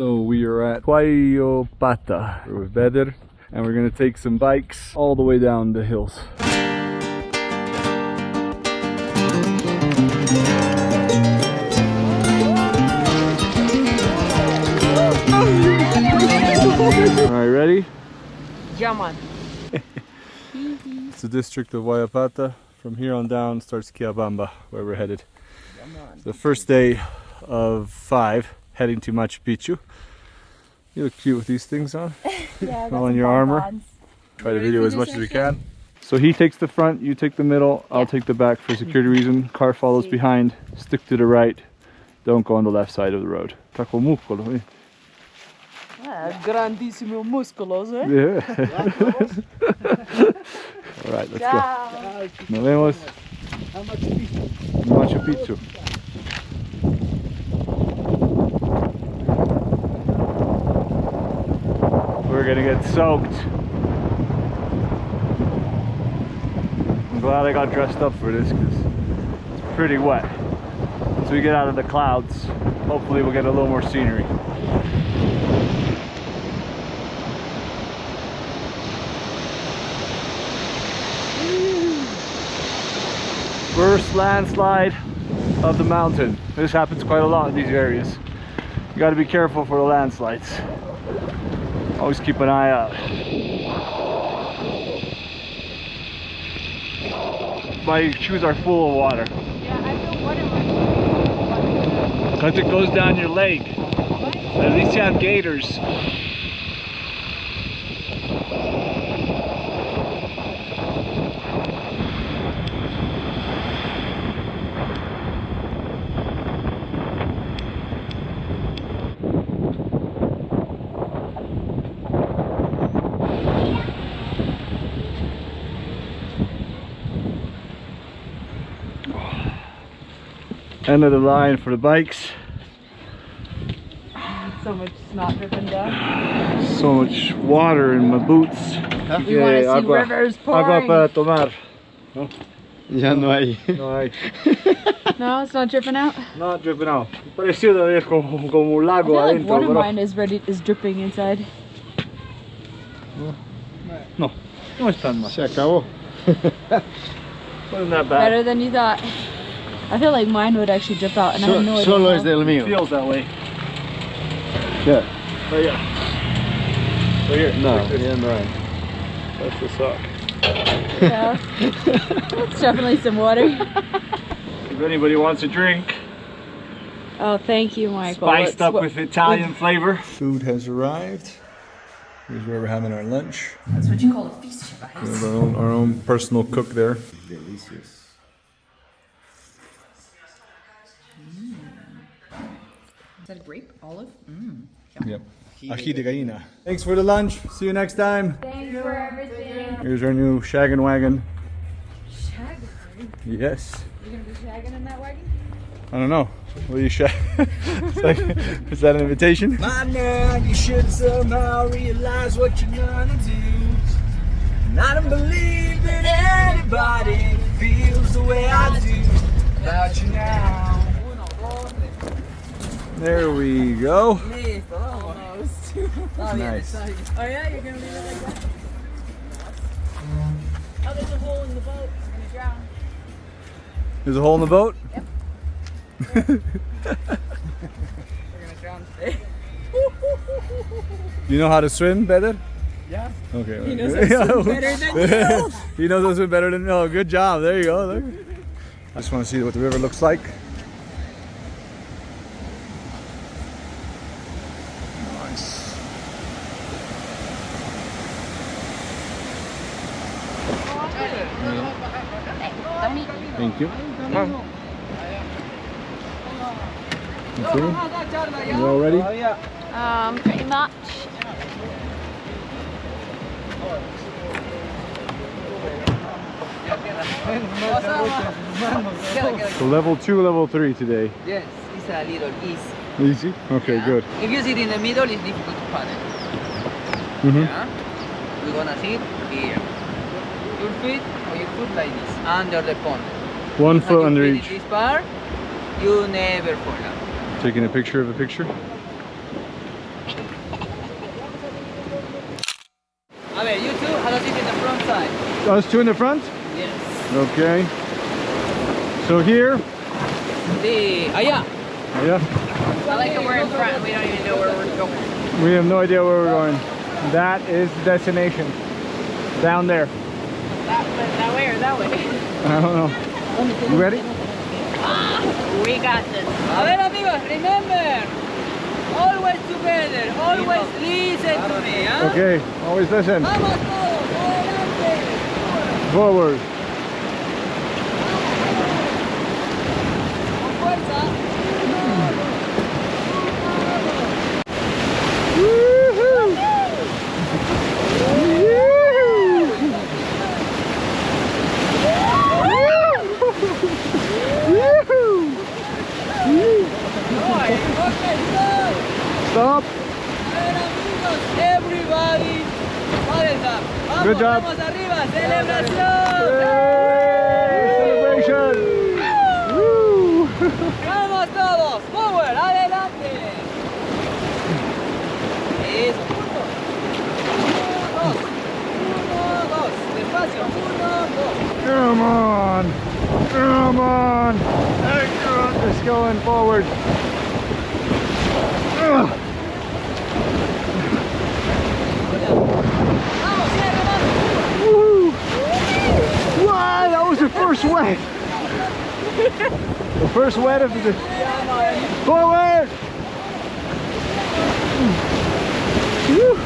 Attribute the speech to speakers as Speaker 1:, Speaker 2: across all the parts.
Speaker 1: So we are at Huayllopata with Beder, and we're gonna take some bikes all the way down the hills. Alright, ready?
Speaker 2: Yeah, man.
Speaker 1: It's the district of Huayllopata. From here on down starts 𝐾𝐨𝐵𝐵, where we're headed. It's the first day of 5, heading to Machu Picchu. You look cute with these things on.
Speaker 3: Yeah,
Speaker 1: all in your armor. Try to video as much as we can. So he takes the front, you take the middle, I'll take the back for security reason. Car follows behind, stick to the right, don't go on the left side of the road. 𝐾𝐭 músculo, eh?
Speaker 2: Grandissimo músculos, eh?
Speaker 1: Yeah. Alright, let's go. Nos vemos. Machu Picchu. We're gonna get soaked. I'm glad I got dressed up for this because it's pretty wet. Once we get out of the clouds, hopefully we'll get a little more scenery. First landslide of the mountain. This happens quite a lot in these areas. You got to be careful for the landslides. Always keep an eye out. My shoes are full of water.
Speaker 3: Yeah, I feel water.
Speaker 1: Because it goes down your leg. At least you have gaiters. End of the line for the bikes.
Speaker 2: So much snot dripping down.
Speaker 1: So much water in my boots.
Speaker 2: We want to see rivers pouring.
Speaker 1: Agua para tomar. No?
Speaker 4: Ya no hay.
Speaker 1: No hay.
Speaker 2: No, it's not dripping out.
Speaker 1: Not dripping out. Pareció todavía como un
Speaker 2: I
Speaker 1: lago
Speaker 2: feel like
Speaker 1: adentro.
Speaker 2: one of
Speaker 1: Pero...
Speaker 2: mine is dripping inside.
Speaker 1: No, no es tan mal.
Speaker 4: Se acabó.
Speaker 1: Wasn't that bad.
Speaker 2: Better than you thought. I feel like mine would actually drip out, and I have no idea.
Speaker 4: Solo
Speaker 2: how.
Speaker 4: es del mío.
Speaker 1: Feels that way.
Speaker 4: Yeah.
Speaker 1: Right here. Right here.
Speaker 4: No,
Speaker 1: Like this.
Speaker 4: yeah, no.
Speaker 1: That's the sock.
Speaker 2: Yeah. It's definitely some water.
Speaker 1: If anybody wants a drink,
Speaker 2: Oh, thank you, Michael.
Speaker 1: spiced up with Italian flavor.
Speaker 4: Food has arrived. Here's where we're having our lunch.
Speaker 3: That's what you call a feast,
Speaker 1: We have our own personal cook there.
Speaker 4: Delicious.
Speaker 3: Is that a grape? Olive?
Speaker 4: Yep. Ají de gallina.
Speaker 1: Thanks for the lunch. See you next time.
Speaker 3: Thanks for everything.
Speaker 1: Here's our new shaggin' wagon.
Speaker 3: Shag.
Speaker 1: Yes.
Speaker 3: You gonna be shagging in that wagon?
Speaker 1: I don't know. What do you shag? Is that an invitation?
Speaker 5: By now you should somehow realize what you're gonna do. And I don't believe that anybody feels the way I do about you now.
Speaker 1: There we go.
Speaker 3: Almost.
Speaker 1: Nice.
Speaker 3: Oh yeah, you're gonna leave it like that? Oh, there's a hole in the boat. You're gonna drown.
Speaker 1: There's a hole in the boat?
Speaker 3: Yep. We're gonna drown today.
Speaker 1: You know how to swim better?
Speaker 5: Yeah.
Speaker 1: Okay.
Speaker 3: He knows how to swim better than you.
Speaker 1: He knows how to swim better than me. Oh, good job. There you go. Look. I just want to see what the river looks like. Nice. Thank you. Okay. You all ready?
Speaker 3: Pretty much.
Speaker 1: So level 2, level 3 today.
Speaker 5: Yes, it's a little easy.
Speaker 1: Easy? Okay, good.
Speaker 5: If you sit in the middle, it's difficult to paddle.
Speaker 1: Mm-hmm.
Speaker 5: Yeah? You're gonna sit here. Your feet or your foot like this, under the pond.
Speaker 1: One
Speaker 5: If
Speaker 1: foot
Speaker 5: you
Speaker 1: under
Speaker 5: finish
Speaker 1: each.
Speaker 5: this part, you never fall down.
Speaker 1: Taking a picture of a picture.
Speaker 5: A ver, you two, have a seat in the front side.
Speaker 1: Us two in the front?
Speaker 5: Yes.
Speaker 1: Okay. So here.
Speaker 5: Allá.
Speaker 1: Oh, yeah.
Speaker 3: I like that we're in front. We don't even know where we're going.
Speaker 1: We have no idea where we're going. That is the destination. Down there.
Speaker 3: That way or that way?
Speaker 1: I don't know. You ready?
Speaker 3: We got this.
Speaker 5: A ver, amigos, remember. Always together. Always listen to me, ¿ah?
Speaker 1: Okay, always listen.
Speaker 5: Vamos todos, adelante.
Speaker 1: Forward.
Speaker 5: Con fuerza.
Speaker 1: Woohoo! Stop.
Speaker 5: Everybody. Vamos,
Speaker 1: Good job.
Speaker 5: vamos arriba, celebración.
Speaker 1: Yay! Celebration. Woo!
Speaker 5: Vamos todos, forward, adelante. Eso, uno, dos, despacio, uno, dos.
Speaker 1: Come on. Come on. Just going forward. Ugh.
Speaker 5: Vamos, cierra, vamos.
Speaker 1: Woo! Wow, that was the first wet. The first wet of the forward. Woo.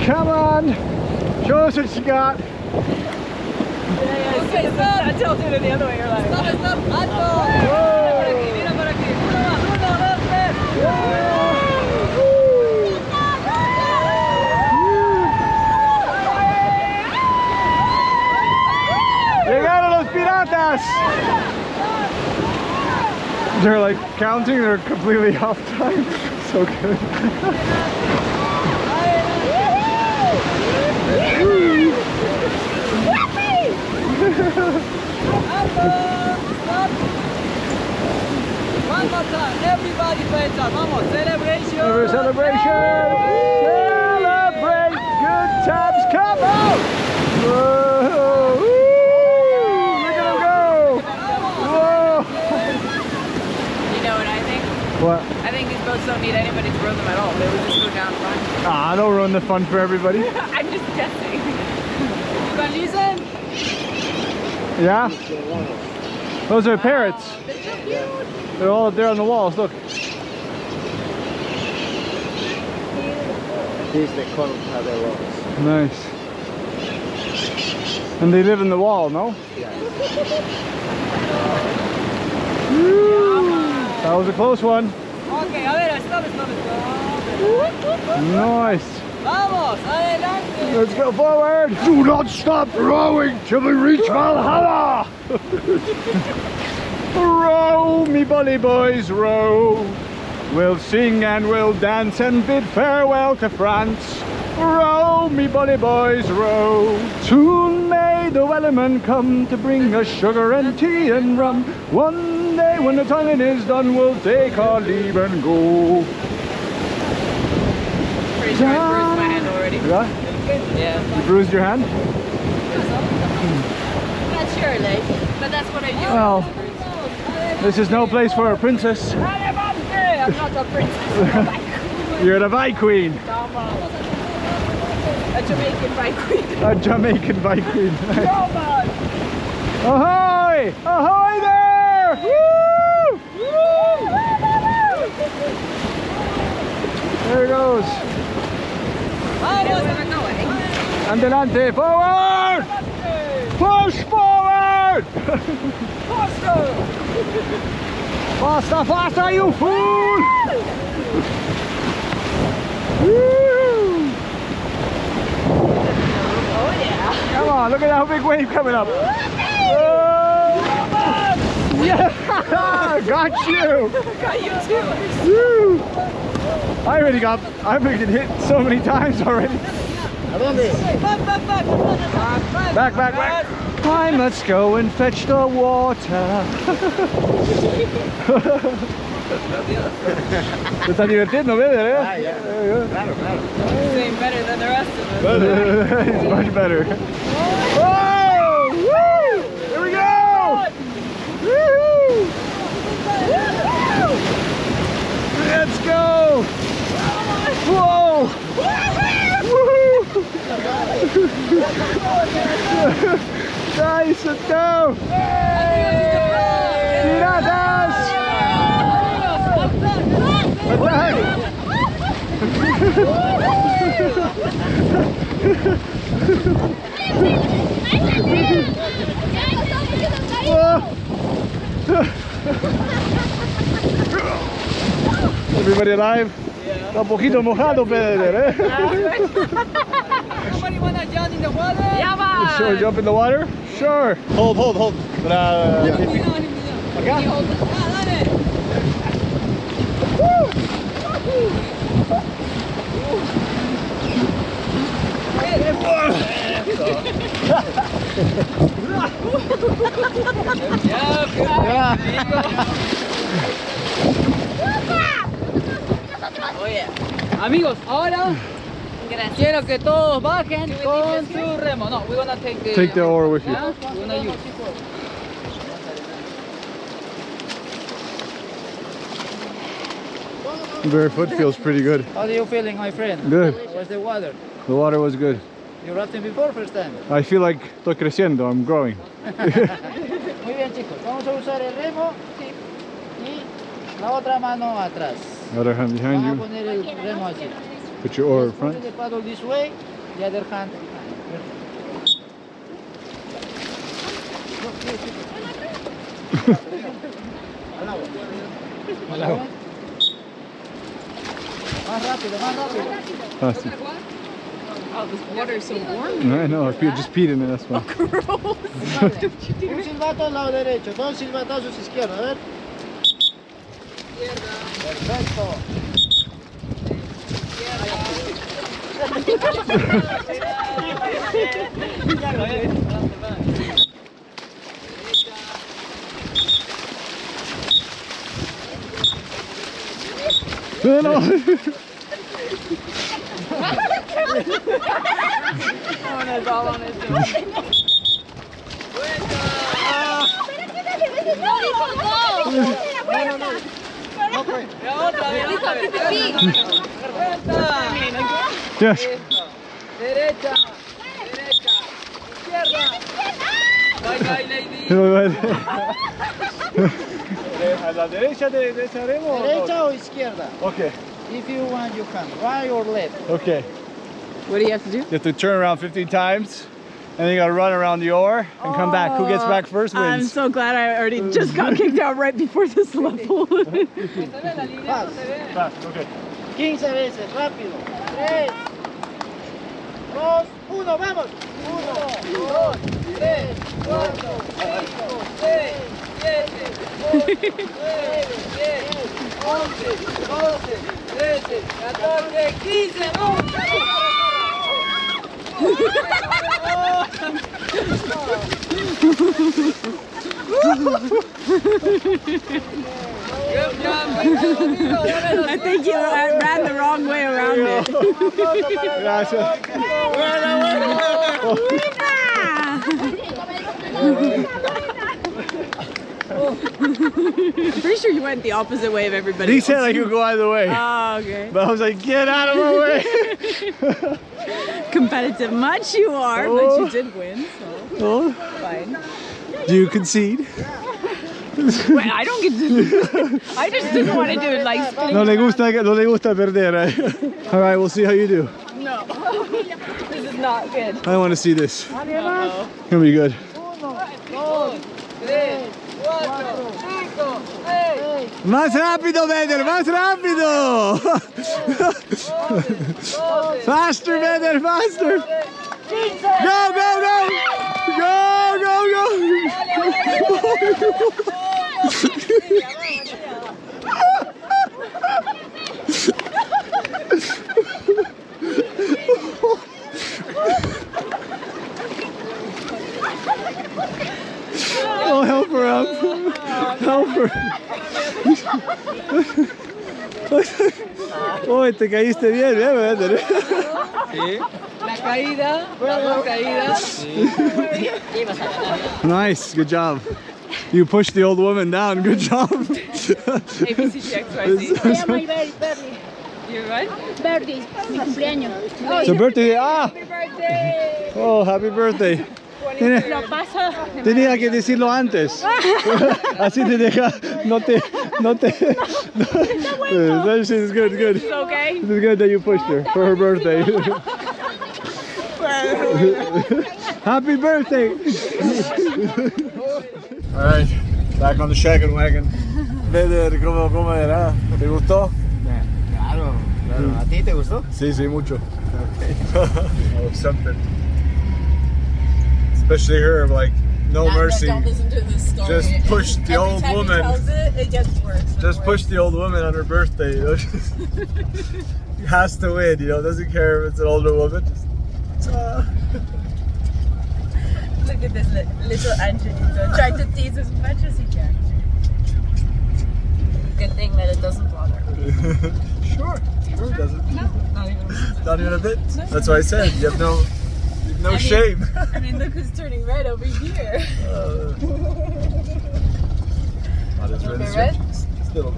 Speaker 1: Come on, show us what you got.
Speaker 5: Okay, stop.
Speaker 3: I tilted it the other way. You're like,
Speaker 5: Stop, stop, alto. Mira por aquí, uno más, uno, dos, tres.
Speaker 1: Llegaron los piratas! They're like counting, they're completely off time. So good.
Speaker 5: One more time, everybody plays up. Vamos, celebration.
Speaker 1: Celebration! Celebrate good times, come on! Whoa! Woo! Look at them go! Whoa!
Speaker 3: you know what I think?
Speaker 1: What?
Speaker 3: I think these boats don't need anybody to row them at all. They would just go down fine.
Speaker 1: Ah, don't ruin the fun for everybody.
Speaker 3: I'm just guessing.
Speaker 5: You can listen.
Speaker 1: Yeah? Those are parrots. They're all up there on the walls, look.
Speaker 6: These they call them how they walls.
Speaker 1: Nice. And they live in the wall, no? Woo! That was a close one.
Speaker 5: Okay, a ver, stop, stop, stop.
Speaker 1: Nice.
Speaker 5: Vamos, adelante.
Speaker 1: Let's go forward. Do not stop rowing till we reach Valhalla. Row, me bully boys, row. We'll sing and we'll dance and bid farewell to France. Row, me bully boys, row. Soon may the wellerman come to bring us sugar and tea and rum. One day when the tonguing is done, we'll take our leave and go.
Speaker 3: Pretty sure I bruised my hand already.
Speaker 1: Yeah?
Speaker 3: Yeah.
Speaker 1: You bruised your hand?
Speaker 3: Not sure, like, but that's what I do.
Speaker 1: Well, this is no place for a princess.
Speaker 3: I'm not a princess.
Speaker 1: You're the bike queen.
Speaker 3: A Jamaican bike queen.
Speaker 1: A Jamaican bike queen.
Speaker 3: Come on.
Speaker 1: Ahoy! Ahoy there! Woo! There it goes.
Speaker 5: Vamos,
Speaker 3: Where we're going.
Speaker 1: Adelante, forward! Push forward! Faster, faster, you fool! Woo!
Speaker 3: Oh yeah.
Speaker 1: Come on, look at that big wave coming up. Oh! Yeah! Got you!
Speaker 3: Got you too.
Speaker 1: Woo! I've been hit so many times already.
Speaker 5: back, back, back.
Speaker 1: Back, back, back. I must go and fetch the water. Te estás divirtiendo, Beder, eh?
Speaker 6: Ah, yeah. Claro, claro.
Speaker 3: He's doing better than the rest of us.
Speaker 1: He's much better. Oh! Woo! Here we go! Woo! Let's go! Whoa! Woo! Nice, let's go! Piratas! Attack! Everybody alive? Está un poquito mojado, Pedro, eh?
Speaker 3: Somebody wanna jump in the water? Yeah, man.
Speaker 1: Sure, jump in the water? Sure. Hold. Para... Acá.
Speaker 3: Amigos, ahora quiero que todos bajen con su remo. No, we're gonna
Speaker 1: Take the oar with you.
Speaker 3: Yeah? We're gonna use.
Speaker 1: Barefoot feels pretty good.
Speaker 6: How are you feeling, my friend?
Speaker 1: Good.
Speaker 6: Where's the water?
Speaker 1: The water was good.
Speaker 6: You rafting before, first time?
Speaker 1: I feel like estoy creciendo, I'm growing.
Speaker 6: Muy bien, chicos. Vamos a usar el remo y la otra mano atrás.
Speaker 1: Other hand behind
Speaker 6: Vamos a
Speaker 1: you.
Speaker 6: poner el remo así.
Speaker 1: Put your oar in
Speaker 6: Put
Speaker 1: front.
Speaker 6: the paddle this way, the other hand. Al agua. Más rápido, más rápido.
Speaker 1: Faster.
Speaker 3: Oh, this water is so warm.
Speaker 1: I know, I just peed in it, that's why.
Speaker 6: Un silbato al lado derecho, dos silbatazos izquierdo, a ver. Perfecto.
Speaker 1: No.
Speaker 3: It's all on his
Speaker 1: Yes.
Speaker 3: Derecha, izquierda. Bye bye, lady.
Speaker 1: ¿A la derecha de echaremos?
Speaker 6: ¿Derecha o izquierda?
Speaker 1: Okay,
Speaker 6: If you want, you can. Right or left?
Speaker 1: okay.
Speaker 3: What do you have to do?
Speaker 1: You have to turn around 15 times, and then you gotta run around the oar and come back. Who gets back first
Speaker 2: I'm
Speaker 1: wins.
Speaker 2: so glad I already just got kicked out right before this level.
Speaker 6: Fast.
Speaker 1: Fast, okay.
Speaker 6: 15 veces, rápido. 3, 2, 1, vamos. 1, 2, 3, 4, 5, 6, 7, 8, 9, 10, 11, 12, 13, 14, 15, ¡vamos!
Speaker 2: I think you ran the wrong way around it.
Speaker 1: Gracias.
Speaker 2: I'm pretty sure you went the opposite way of everybody
Speaker 1: He
Speaker 2: else.
Speaker 1: said I could go either way.
Speaker 2: Oh, okay.
Speaker 1: But I was like, get out of my way.
Speaker 2: Competitive much you are, but you did win, so
Speaker 1: Oh,
Speaker 2: fine.
Speaker 1: do you concede?
Speaker 2: Wait, I don't get to. I just didn't want to do it like spinning.
Speaker 1: No le gusta perder, eh? All right, we'll see how you do.
Speaker 2: No. This is not good.
Speaker 1: I want to see this. It's gonna be good.
Speaker 6: 1, 2, 3, 4, 5, 6,
Speaker 1: Más rápido, Beder, más rápido. Faster, Beder, faster. Go, go, go. Go, go, go. help her. Uy, te caíste bien,
Speaker 3: La caída, las dos caídas.
Speaker 1: Nice, good job. You pushed the old woman down, good job.
Speaker 2: 𝐸𝐵𝐶𝐶𝑋YZ.
Speaker 7: Se llama Bernie.
Speaker 2: You right?
Speaker 7: Bernie, mi cumpleaños.
Speaker 1: So birthday, Oh, happy birthday.
Speaker 7: Lo paso.
Speaker 1: Tenía que decirlo antes. Así te deja, no te. That shit is good, good.
Speaker 2: It's okay.
Speaker 1: It is good that you pushed her for her birthday. Happy birthday!
Speaker 4: Alright, back on the shaggin' wagon. Ver cómo era. ¿Te gustó?
Speaker 6: Claro, claro. ¿A ti te gustó?
Speaker 4: Sí, sí, mucho. Oh, something. Especially her, like, no mercy.
Speaker 2: Don't listen to this story.
Speaker 4: Just push the old woman.
Speaker 2: It just works.
Speaker 4: Just push the old woman on her birthday, you know? She has to win, you know? Doesn't care if it's an older woman. Just,
Speaker 2: Look at this little Angelito trying to tease as much as he can. Good thing that it doesn't bother.
Speaker 4: Sure it doesn't.
Speaker 2: No, not even.
Speaker 4: Not even a bit. That's why I said you have no shame.
Speaker 2: I mean, look who's turning red over here.
Speaker 4: Not as
Speaker 2: A little bit
Speaker 4: red.
Speaker 2: red?
Speaker 4: Still,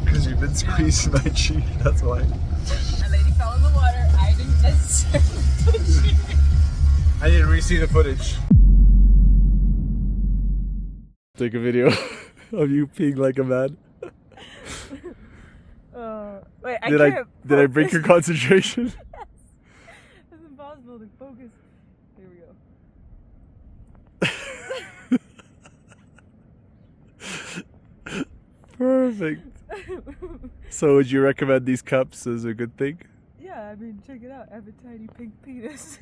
Speaker 4: because you've been squeezing my cheek. That's why.
Speaker 2: A lady fell in the water. I didn't necessarily touch it.
Speaker 4: I need to re-see the footage.
Speaker 1: Take a video of you peeing like a man.
Speaker 2: Wait, I
Speaker 1: Did
Speaker 2: can't.
Speaker 1: I break your concentration?
Speaker 2: It's impossible to focus. Here we go.
Speaker 1: Perfect. So would you recommend these cups as a good thing?
Speaker 2: Yeah, I mean, check it out. I have a tiny pink penis.